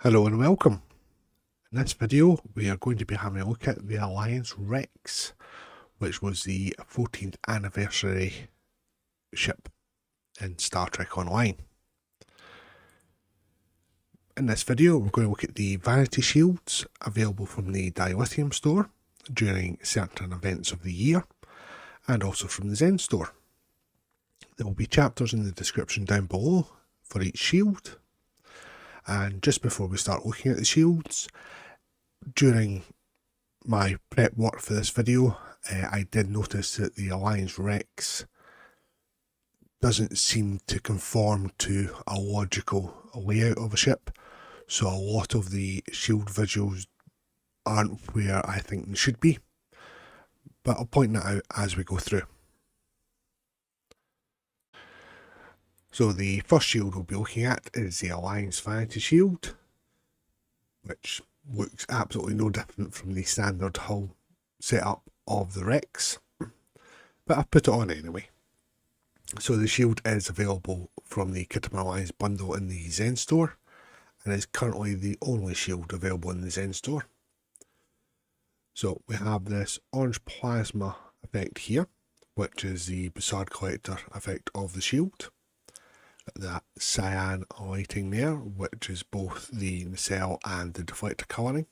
Hello and welcome. In this video we are going to be having a look at the Alliance Rex, which was the 14th anniversary ship in Star Trek Online. In this video we're going to look at the Vanity shields available from the Dilithium store during certain events of the year, and also from the Zen store. There will be chapters in the description down below for each shield. And just before we start looking at the shields, during my prep work for this video, I did notice that the Alliance Rex doesn't seem to conform to a logical layout of a ship, so a lot of the shield visuals aren't where I think they should be, but I'll point that out as we go through. So the first shield we'll be looking at is the Alliance Vanity shield, which looks absolutely no different from the standard hull setup of the Rex, but I've put it on anyway. So the shield is available from the Kittimer Alliance bundle in the Zen store, and is currently the only shield available in the Zen store. So we have this orange plasma effect here, which is the Bizarre Collector effect of the shield. That cyan lighting there, which is both the nacelle and the deflector colouring.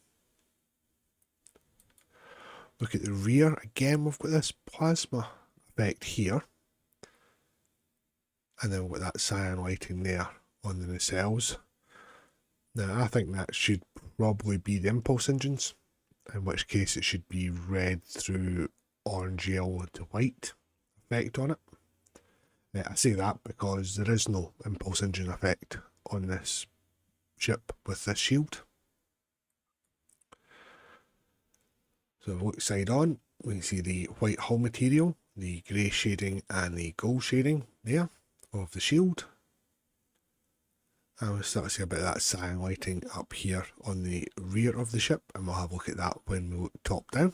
Look at the rear, again we've got this plasma effect here, and then we've got that cyan lighting there on the nacelles. Now I think that should probably be the impulse engines, in which case it should be red through orange, yellow to white effect on it. I say that because there is no impulse engine effect on this ship with this shield. So if we look side on, we can see the white hull material, the grey shading and the gold shading there of the shield. And we'll start to see a bit of that cyan lighting up here on the rear of the ship, and we'll have a look at that when we look top down.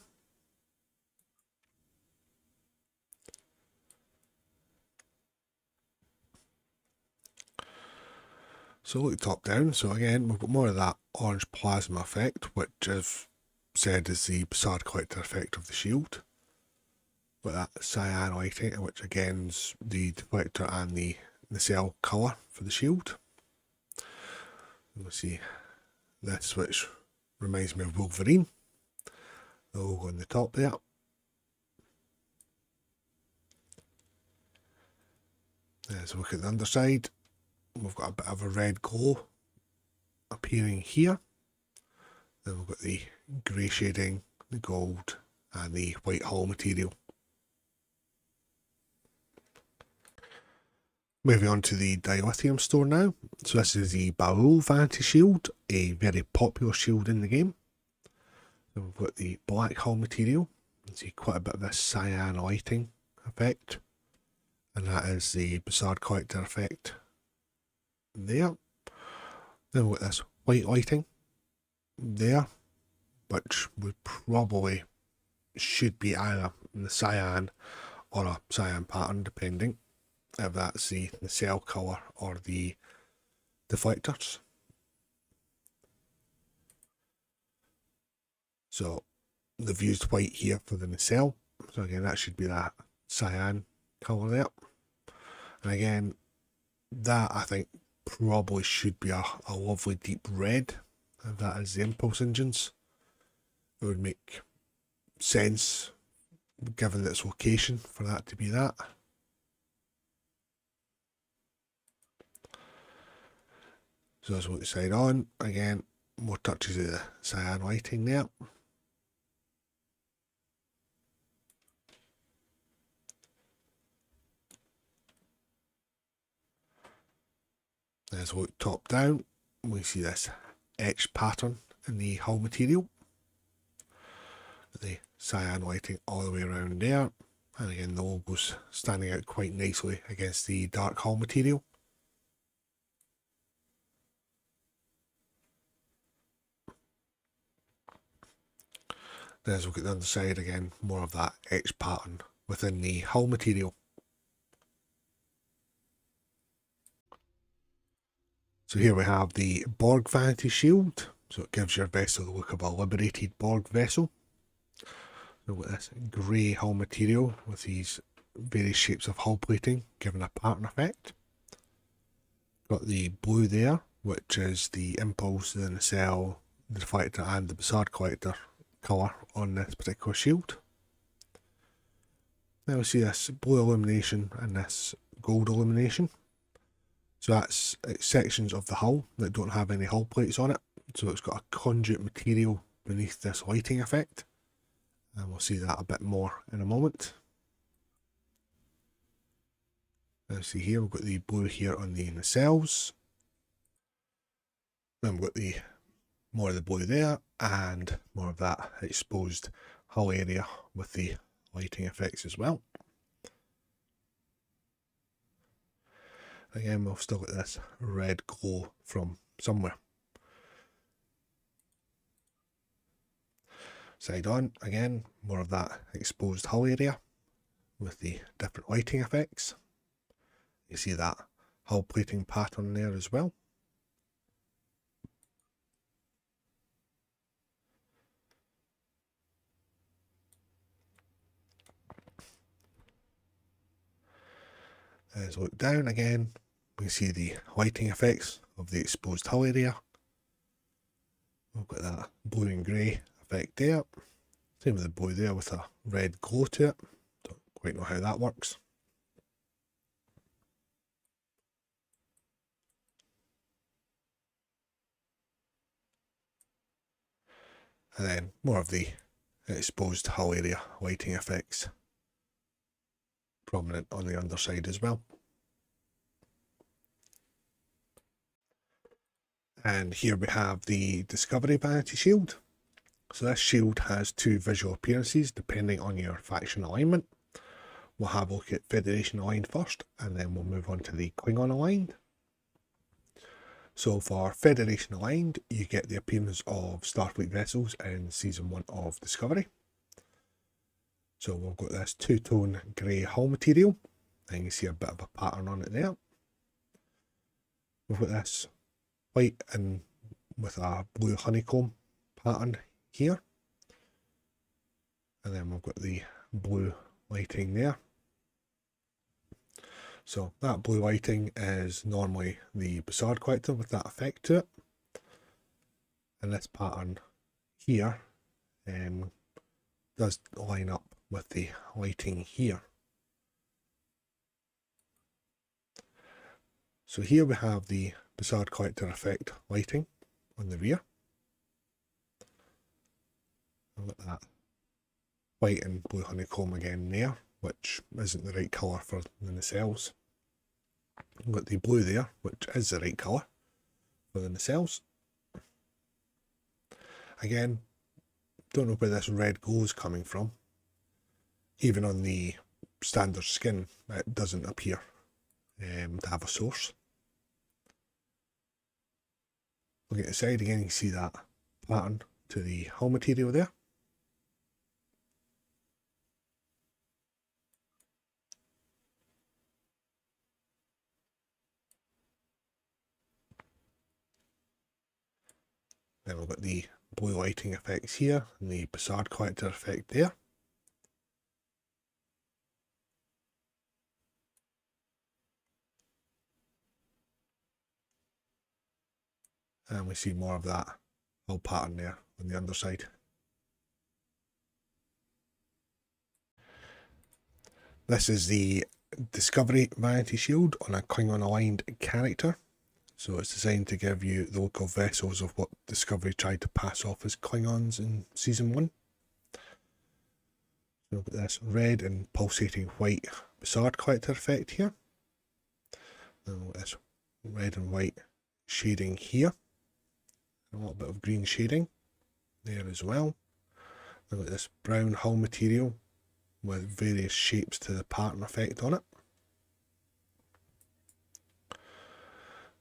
So look top down, so again we've got more of that orange plasma effect, which I've said is the Bizarre Collector effect of the shield. With that cyan lighting, which again is the deflector and the nacelle colour for the shield. And we'll see this, which reminds me of Wolverine. The logo on the top there. Let's look at the underside. We've got a bit of a red glow appearing here. Then we've got the grey shading, the gold and the white hull material. Moving on to the Dilithium store now. So this is the Baul Vanity shield, a very popular shield in the game. So we've got the black hull material. You can see quite a bit of this cyan lighting effect, and that is the Bizarre Collector effect there. Then we've got this white lighting there, which would probably should be either the cyan or a cyan pattern, depending if that's the nacelle colour or the deflectors. So they've used white here for the nacelle, so again that should be that cyan colour there. And again, that I think probably should be a lovely deep red, if that is the impulse engines. It would make sense given its location for that to be that. So as we look side on, again more touches of the cyan lighting there. As we look top down, we see this etched pattern in the hull material. The cyan lighting all the way around there, and again the logo's standing out quite nicely against the dark hull material. Then as we look at the other side, again more of that etched pattern within the hull material. So here we have the Borg Vanity shield. So it gives your vessel the look of a liberated Borg vessel. So with this grey hull material with these various shapes of hull plating giving a pattern effect. Got the blue there, which is the impulse, the nacelle, the reflector and the Bassard collector colour on this particular shield. Now we see this blue illumination and this gold illumination. So that's sections of the hull that don't have any hull plates on it. So it's got a conduit material beneath this lighting effect. And we'll see that a bit more in a moment. Let's see here, we've got the blue here on the nacelles. Then we've got the more of the blue there and more of that exposed hull area with the lighting effects as well. Again, we've still got this red glow from somewhere. Side on, again, more of that exposed hull area with the different lighting effects. You see that hull plating pattern there as well. As we look down again, we can see the lighting effects of the exposed hull area. We've got that blue and grey effect there. Same with the blue there with a red glow to it. Don't quite know how that works. And then more of the exposed hull area lighting effects prominent on the underside as well. And here we have the Discovery Vanity Shield. So this shield has two visual appearances depending on your faction alignment. We'll have a look at Federation aligned first, and then we'll move on to the Klingon aligned. So for Federation aligned, you get the appearance of Starfleet vessels in Season 1 of Discovery. So we've got this two-tone grey hull material, and you see a bit of a pattern on it there. We've got this white and with a blue honeycomb pattern here. And then we've got the blue lighting there. So that blue lighting is normally the Bassard collector with that effect to it. And this pattern here does line up with the lighting here. So here we have the Bassard collector effect lighting on the rear. I've got that white and blue honeycomb again there, which isn't the right colour for the nacelles. I've got the blue there, which is the right colour for the nacelles. Again, don't know where this red glow is coming from. Even on the standard skin, it doesn't appear to have a source. Looking at the side again, you can see that pattern to the hull material there. Then we've got the blue lighting effects here and the Bassard collector effect there. And we see more of that hull pattern there on the underside. This is the Discovery Vanity Shield on a Klingon aligned character. So it's designed to give you the look of vessels of what Discovery tried to pass off as Klingons in Season 1. So we've got this red and pulsating white Bassard collector effect here. And we've got this red and white shading here. A little bit of green shading there as well. We've got this brown hull material with various shapes to the pattern effect on it.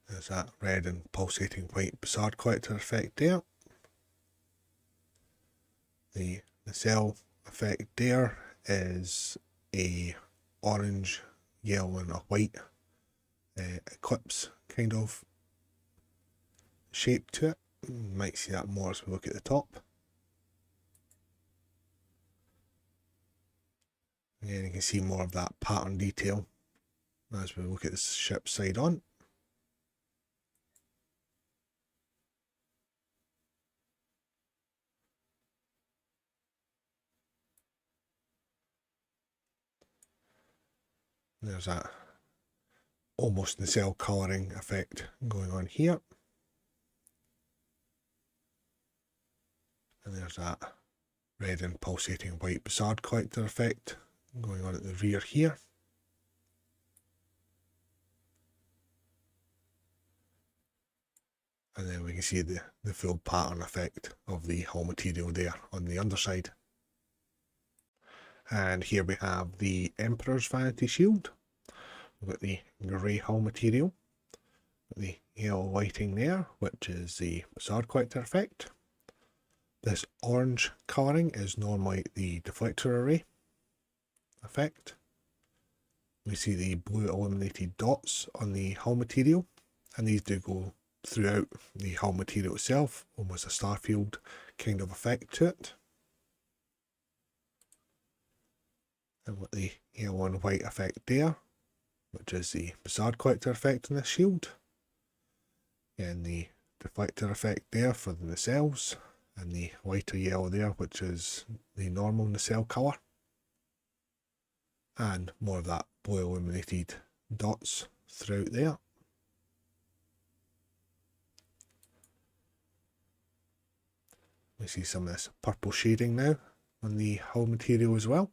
There's that red and pulsating white Bassard collector effect there. The nacelle effect there is a orange, yellow and a white eclipse kind of shape to it. You might see that more as we look at the top. Again, you can see more of that pattern detail as we look at the ship side on. There's that almost nacelle colouring effect going on here. And there's that red and pulsating white Bussard collector effect going on at the rear here. And then we can see the full pattern effect of the hull material there on the underside. And here we have the Emperor's Vanity Shield. We've got the grey hull material, the yellow lighting there, which is the Bussard collector effect. This orange colouring is normally the deflector array effect. We see the blue illuminated dots on the hull material, and these do go throughout the hull material itself, almost a starfield kind of effect to it. And with the yellow and white effect there, which is the Bussard collector effect on this shield. And the deflector effect there for the nacelles, and the lighter yellow there, which is the normal nacelle colour. And more of that blue illuminated dots throughout there. We see some of this purple shading now on the hull material as well.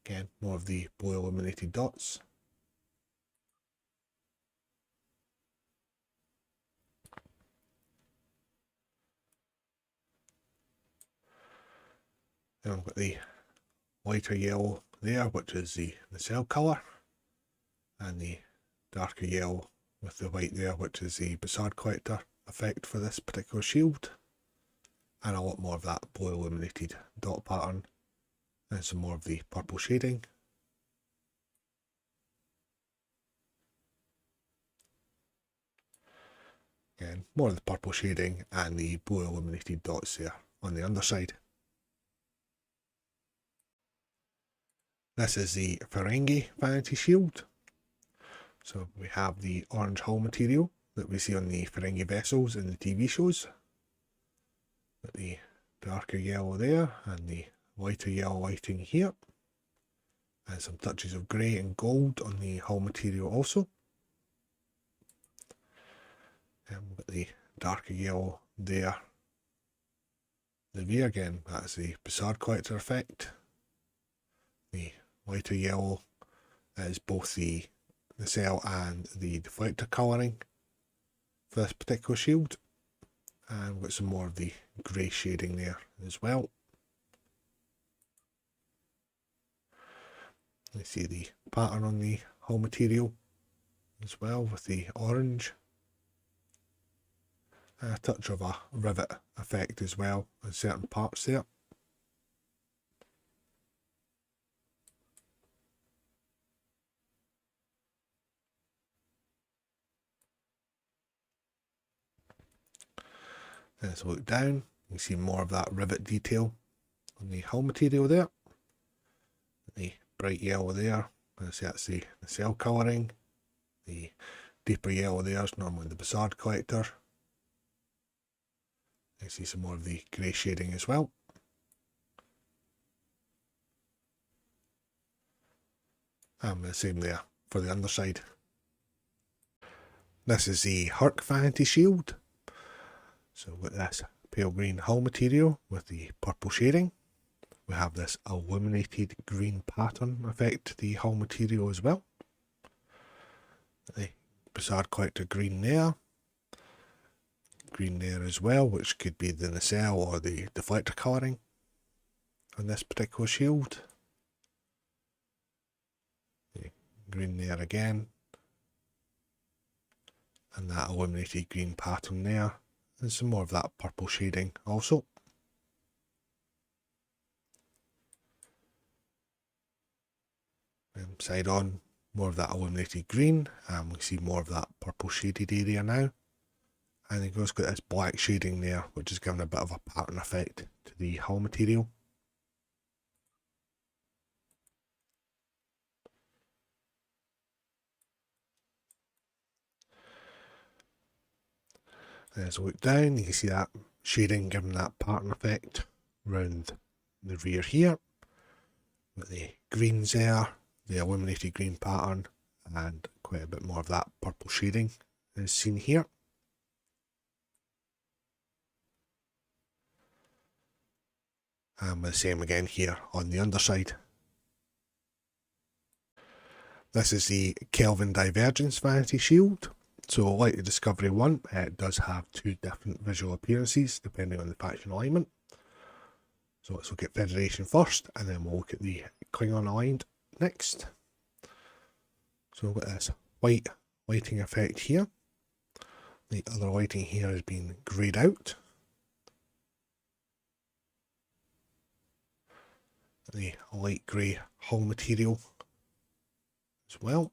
Again, more of the blue illuminated dots. Then we've got the lighter yellow there, which is the nacelle colour, and the darker yellow with the white there, which is the Bussard collector effect for this particular shield, and a lot more of that blue illuminated dot pattern, and some more of the purple shading. Again, more of the purple shading and the blue illuminated dots there on the underside. This is the Ferengi Vanity Shield. So we have the orange hull material that we see on the Ferengi vessels in the TV shows. With the darker yellow there and the lighter yellow lighting here. And some touches of grey and gold on the hull material also. And we've got the darker yellow there. The rear again, that's the Bussard collector effect. The lighter yellow is both the nacelle and the deflector colouring for this particular shield. And we've got some more of the grey shading there as well. You see the pattern on the hull material as well with the orange. And a touch of a rivet effect as well in certain parts there. Let's look down, you can see more of that rivet detail on the hull material there. The bright yellow there, that's the nacelle colouring. The deeper yellow there is normally the Bussard collector. You see some more of the grey shading as well. And the same there for the underside. This is the Hur'q Vanity Shield. So with this pale green hull material with the purple shading, we have this illuminated green pattern effect to the hull material as well. The Bussard collector green there as well, which could be the nacelle or the deflector colouring on this particular shield. The green there again, and that illuminated green pattern there. And some more of that purple shading also. Side on, more of that illuminated green, and we see more of that purple shaded area now. And it goes got this black shading there, which is giving a bit of a pattern effect to the hull material. And as I look down, you can see that shading giving that pattern effect around the rear here. With the greens there, the illuminated green pattern, and quite a bit more of that purple shading is seen here. And the same again here on the underside. This is the Kelvin Divergence Vanity Shield. So like the Discovery one, it does have two different visual appearances depending on the faction alignment. So let's look at Federation first, and then we'll look at the Klingon aligned next. So we've got this white lighting effect here. The other lighting here has been greyed out. The light grey hull material as well.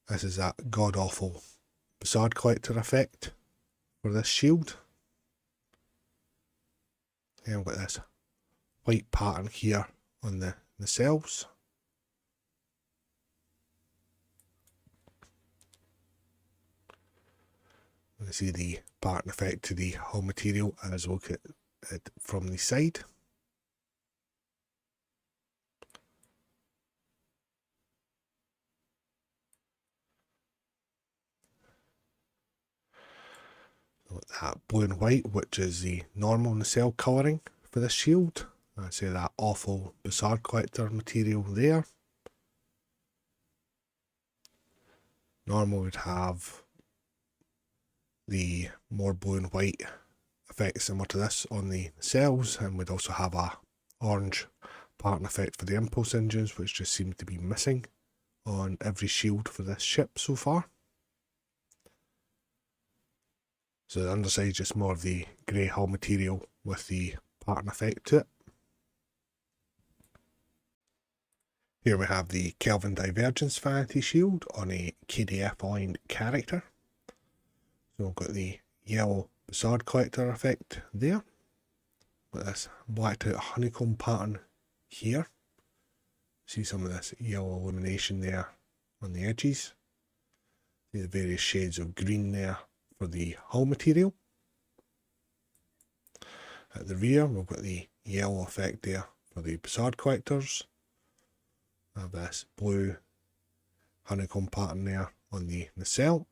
This is that god awful Facade Collector effect for this shield. And we've got this white pattern here on the cells. You can see the pattern effect to the hull material as we look at it from the side. That blue and white, which is the normal nacelle colouring for this shield. I say that awful Facade Collector material there. Normal would have the more blue and white effect similar to this on the nacelles, and we'd also have a orange pattern effect for the impulse engines, which just seems to be missing on every shield for this ship so far. So the underside is just more of the grey hull material with the pattern effect to it. Here we have the Kelvin Divergence Vanity Shield on a KDF aligned character. So we've got the yellow Facade Collector effect there. With this blacked out honeycomb pattern here. See some of this yellow illumination there on the edges. See the various shades of green there for the hull material. At the rear we've got the yellow effect there for the Facade Collectors. I have this blue honeycomb pattern there on the nacelle.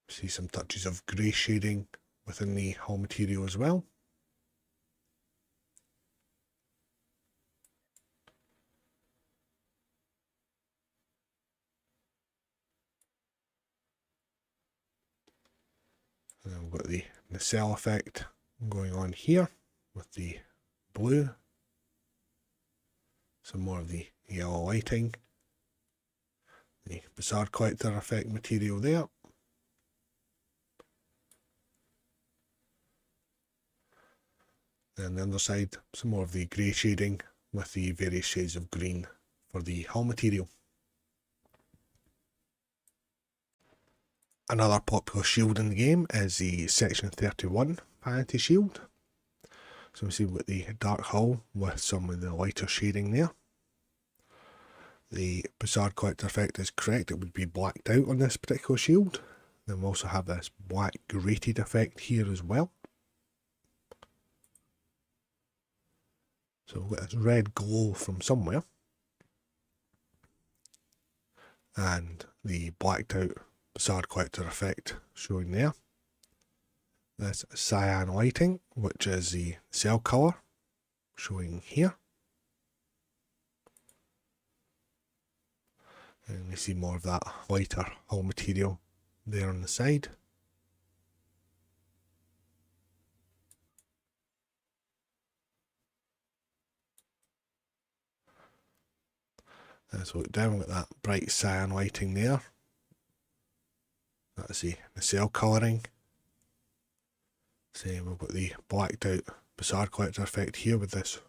See some touches of grey shading within the hull material as well. And then we've got the nacelle effect going on here with the blue. Some more of the yellow lighting. The Facade Collector effect material there. Then the underside, some more of the grey shading with the various shades of green for the hull material. Another popular shield in the game is the Section 31 Vanity Shield. So we see with the dark hull with some of the lighter shading there. The Facade Collector effect is correct, it would be blacked out on this particular shield. Then we also have this black grated effect here as well. So we've got this red glow from somewhere. And the blacked out Facade Collector effect showing there. This cyan lighting, which is the cell colour, showing here. And you see more of that lighter hull material there on the side. Let's look down at that bright cyan lighting there. That's the cell colouring. See, we've got the blacked out Facade Collector effect here with this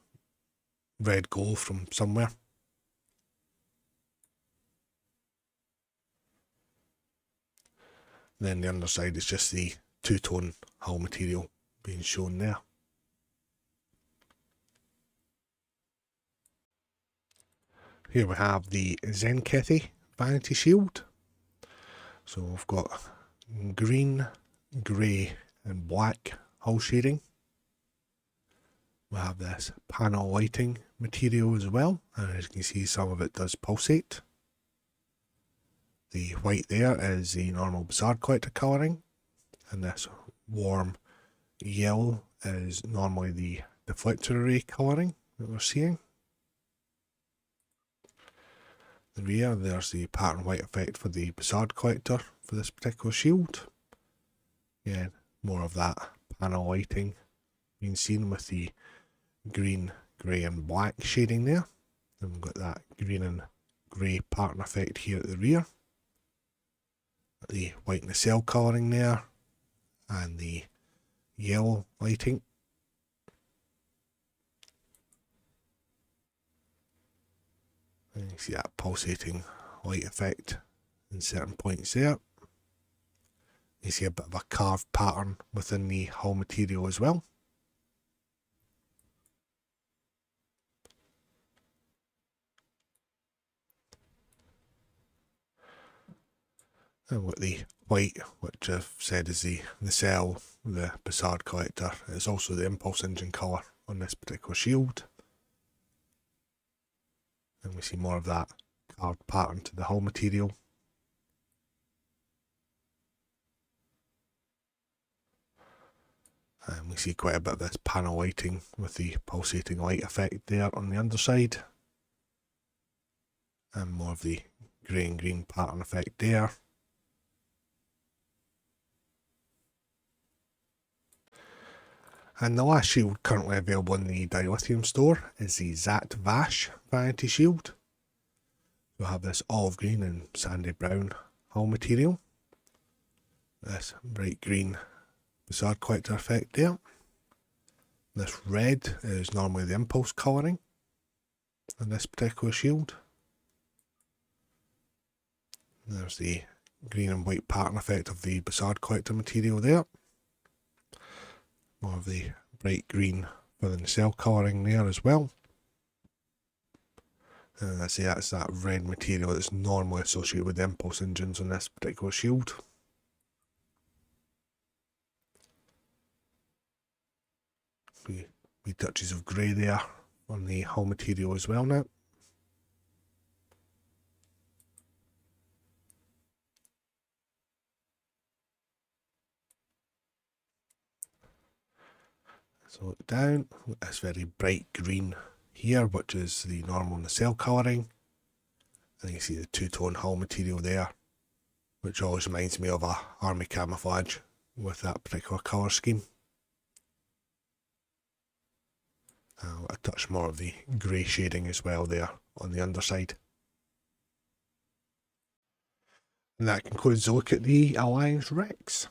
red glow from somewhere. Then the underside is just the two-tone hull material being shown there. Here we have the Tzenkethi Vanity Shield. So we've got green, grey and black hull shading. We have this panel lighting material as well, and as you can see, some of it does pulsate. The white there is the normal Bizarre Collector colouring, and this warm yellow is normally the deflector array colouring that we're seeing. The rear, there's the pattern white effect for the Bizarre Collector for this particular shield. Again, more of that panel lighting being seen with the green, grey and black shading there. Then we've got that green and grey pattern effect here at the rear. The white nacelle colouring there, and the yellow lighting. And you see that pulsating light effect in certain points there. You see a bit of a carved pattern within the hull material as well. And with the white, which I've said is the nacelle, the Bizarre Collector, is also the impulse engine colour on this particular shield. And we see more of that carved pattern to the hull material. And we see quite a bit of this panel lighting with the pulsating light effect there on the underside. And more of the grey and green pattern effect there. And the last shield currently available in the Dilithium store is the Zhat Vash Vanity Shield. We'll have this olive green and sandy brown hull material. This bright green Bizarre Collector effect there. This red is normally the impulse colouring in this particular shield. There's the green and white pattern effect of the Bizarre Collector material there. More of the bright green for the nacelle colouring there as well. And I say that's that red material that's normally associated with the impulse engines on this particular shield. Wee touches of grey there on the hull material as well now. So look down, it's very bright green here, which is the normal nacelle colouring. And you see the two-tone hull material there, which always reminds me of a army camouflage with that particular colour scheme. A touch more of the grey shading as well there on the underside. And that concludes the look at the Alliance Rex.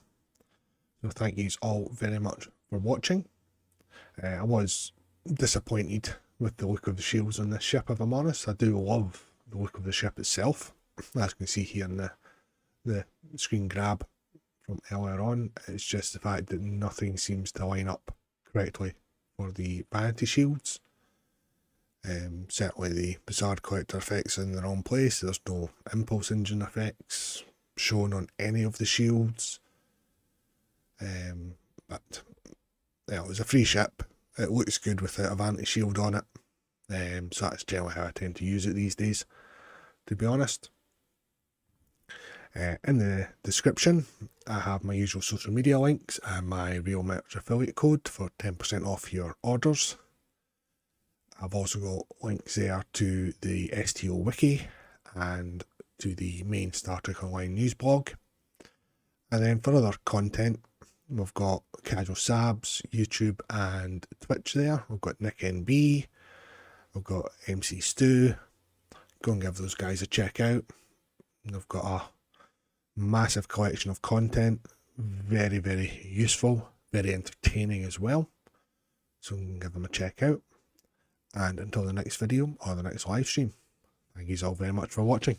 So thank you all very much for watching. I was disappointed with the look of the shields on this ship, if I'm honest. I do love the look of the ship itself. As you can see here in the screen grab from earlier on, it's just the fact that nothing seems to line up correctly for the vanity shields. Certainly the Bizarre Collector effects are in the wrong place. There's no impulse engine effects shown on any of the shields. But yeah, it was a free ship. It looks good without a vanity shield on it. So that's generally how I tend to use it these days, to be honest. In the description, I have my usual social media links and my Real Merch affiliate code for 10% off your orders. I've also got links there to the STO wiki and to the main Star Trek Online news blog. And then for other content, we've got Casual Sabs, YouTube and Twitch there. We've got Nick NB, we've got MC Stu. Go and give those guys a check out. They've got a massive collection of content, very, very useful, very entertaining as well. So you can give them a check out. And until the next video or the next live stream, thank you all very much for watching.